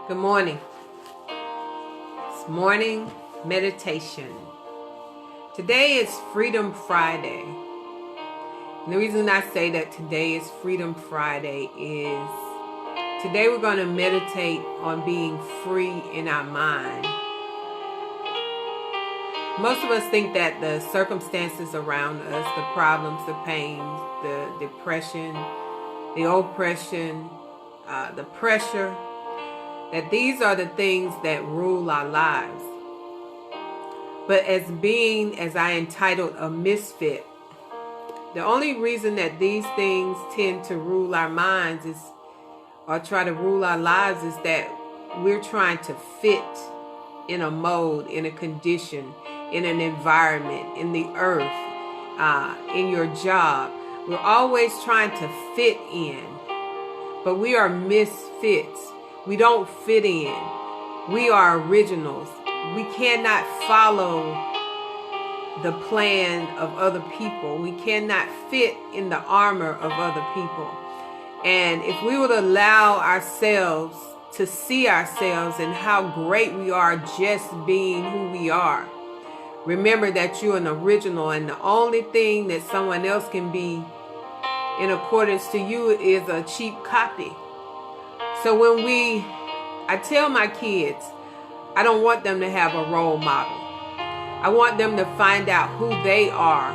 Good morning. It's morning meditation. Today is Freedom Friday. And the reason I say that today is Freedom Friday is today we're going to meditate on being free in our mind. Most of us think that the circumstances around us, the problems, the pains, the depression, the oppression, the pressure, that these are the things that rule our lives. But as I entitled, a misfit, the only reason that these things tend to rule our minds or try to rule our lives is that we're trying to fit in a mode, in a condition, in an environment, in the earth, in your job. We're always trying to fit in, but we are misfits. We don't fit in. We are originals. We cannot follow the plan of other people. We cannot fit in the armor of other people. And if we would allow ourselves to see ourselves and how great we are just being who we are, remember that you're an original, and the only thing that someone else can be in accordance to you is a cheap copy. So I tell my kids, I don't want them to have a role model. I want them to find out who they are.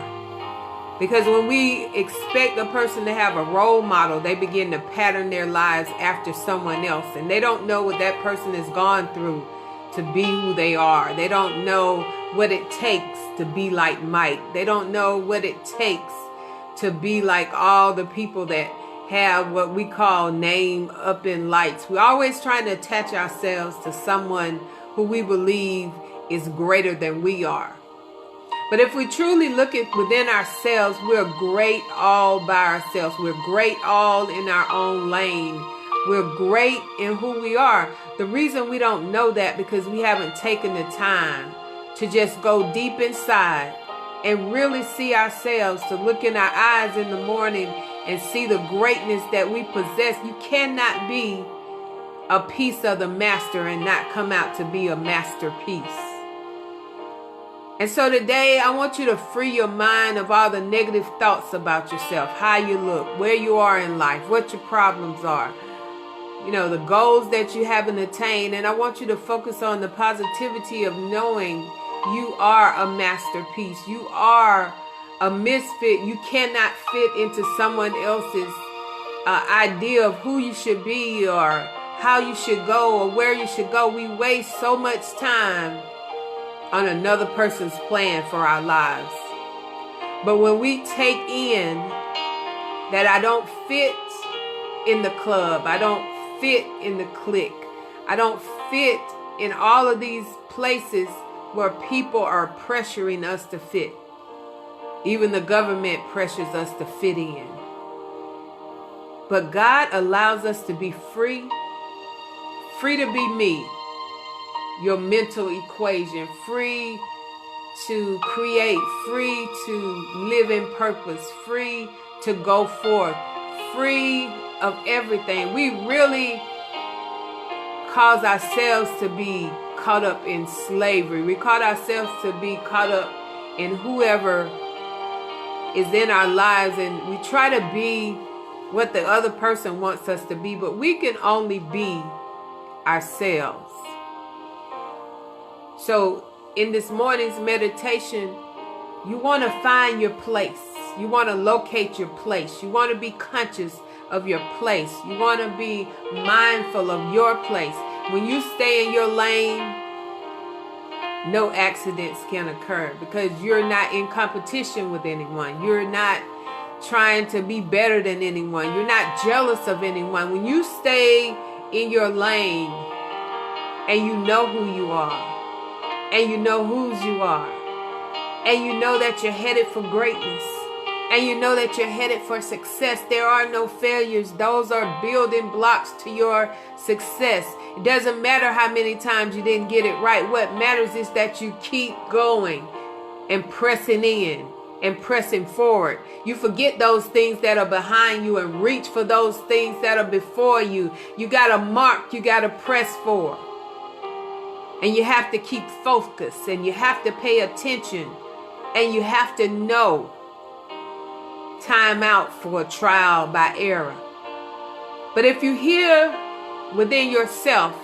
Because when we expect a person to have a role model, they begin to pattern their lives after someone else. And they don't know what that person has gone through to be who they are. They don't know what it takes to be like Mike. They don't know what it takes to be like all the people that have what we call name up in lights. We're always trying to attach ourselves to someone who we believe is greater than we are. But if we truly look at within ourselves, we're great all by ourselves. We're great all in our own lane. We're great in who we are. The reason we don't know that because we haven't taken the time to just go deep inside and really see ourselves, to look in our eyes in the morning and see the greatness that we possess. You cannot be a piece of the master and not come out to be a masterpiece. And so today I want you to free your mind of all the negative thoughts about yourself, how you look, where you are in life, what your problems are, the goals that you haven't attained. And I want you to focus on the positivity of knowing you are a masterpiece. You are a misfit. You cannot fit into someone else's idea of who you should be or how you should go or where you should go. We waste so much time on another person's plan for our lives. But when we take in that I don't fit in the club, I don't fit in the clique, I don't fit in all of these places where people are pressuring us to fit. Even the government pressures us to fit in. But God allows us to be free to be me. Your mental equation, free to create, free to live in purpose, free to go forth, free of everything. We really cause ourselves to be caught up in slavery. We cause ourselves to be caught up in whoever is in our lives, and we try to be what the other person wants us to be, but we can only be ourselves. So in this morning's meditation, you want to find your place. You want to locate your place. You want to be conscious of your place. You want to be mindful of your place. When you stay in your lane, no accidents can occur because you're not in competition with anyone. You're not trying to be better than anyone. You're not jealous of anyone. When you stay in your lane and you know who you are and you know whose you are and you know that you're headed for greatness and you know that you're headed for success, there are no failures. Those are building blocks to your success. It doesn't matter how many times you didn't get it right. What matters is that you keep going and pressing in and pressing forward. You forget those things that are behind you and reach for those things that are before you. You got to mark, you got to press forward. And you have to keep focused, and you have to pay attention, and you have to know time out for trial by error. But if you hear within yourself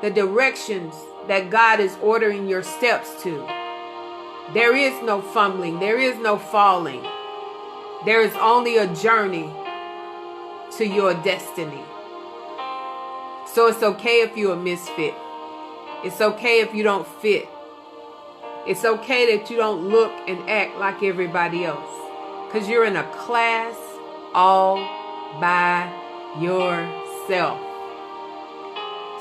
the directions that God is ordering your steps to, there is no fumbling, there is no falling. There is only a journey to your destiny. So it's okay if you're a misfit. It's okay if you don't fit. It's okay that you don't look and act like everybody else, because you're in a class all by yourself.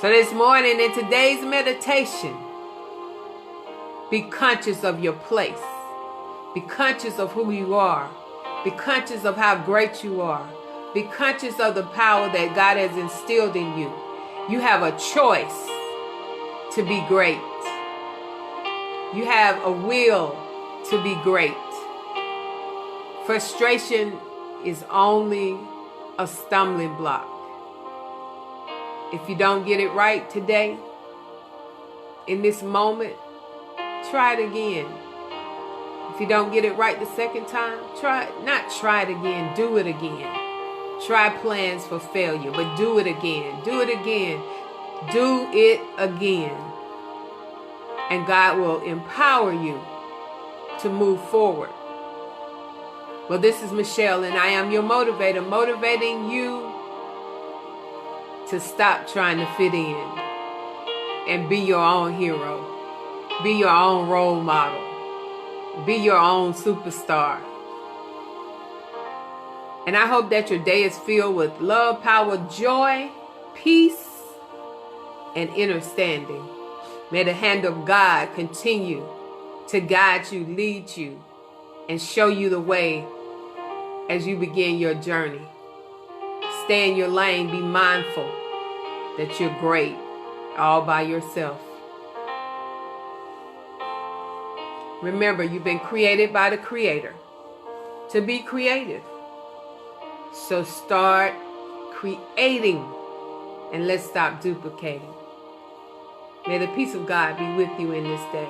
So this morning in today's meditation, be conscious of your place. Be conscious of who you are. Be conscious of how great you are. Be conscious of the power that God has instilled in you. You have a choice to be great. You have a will to be great. Frustration is only a stumbling block. If you don't get it right today, in this moment, try it again. If you don't get it right the second time, not try it again, do it again. Try plans for failure, but do it again. Do it again. Do it again. And God will empower you to move forward. Well, this is Michelle, and I am your motivator, motivating you to stop trying to fit in and be your own hero. Be your own role model. Be your own superstar. And I hope that your day is filled with love, power, joy, peace, and understanding. May the hand of God continue to guide you, lead you, and show you the way as you begin your journey. Stay in your lane. Be mindful that you're great all by yourself. Remember, you've been created by the Creator to be creative. So start creating, and let's stop duplicating. May the peace of God be with you in this day.